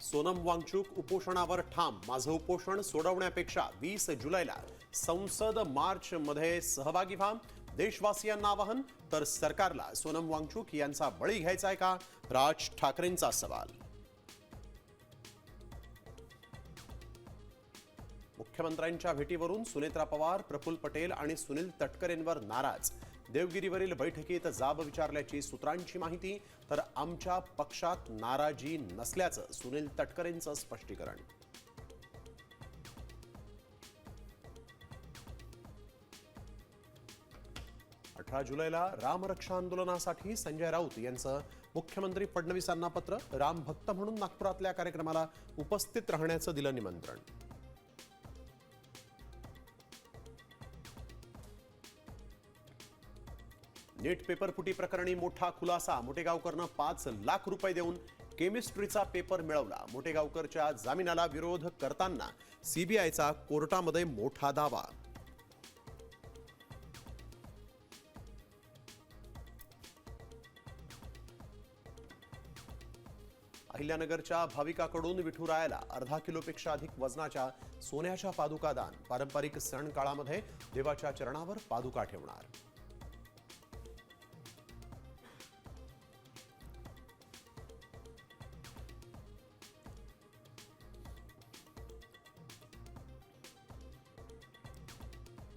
सोनम वांगचुक उपोषणावर ठाम, माझं उपोषण सोडवण्यापेक्षा 20 जुलैला संसद मार्च मध्ये सहभागी व्हा, देशवासियांना आवाहन. तर सरकारला सोनम वांगचुक यांचा बळी घ्यायचा आहे का, राज ठाकरेंचा सवाल. मुख्यमंत्र्यांच्या भेटीवरून सुनेत्रा पवार, प्रफुल्ल पटेल आणि सुनील तटकरेंवर नाराज. देवगिरीवरील बैठकीत जाब विचारल्याची सूत्रांची माहिती. तर आमच्या पक्षात नाराजी नसल्याचं सुनील तटकरेंचं स्पष्टीकरण. जुलैला रामरक्षा आंदोलनासाठी संजय राऊत यांचं मुख्यमंत्री फडणवीसांना पत्र. राम भक्त म्हणून नागपुरातल्या कार्यक्रमाला उपस्थित राहण्याचं दिलं निमंत्रण. नीट पेपरफुटी प्रकरणी मोठा खुलासा. मोटेगावकरनं 5 लाख रुपये देऊन केमिस्ट्रीचा पेपर मिळवला. मोटेगावकरच्या जामिनाला विरोध करताना सीबीआयचा कोर्टामध्ये मोठा दावा. अहिल्यानगरच्या भाविकाकडून विठुरायाला अर्धा किलोपेक्षा अधिक वजनाच्या सोन्याच्या पादुका दान. पारंपरिक सण काळामध्ये देवाच्या चरणावर पादुका ठेवणार.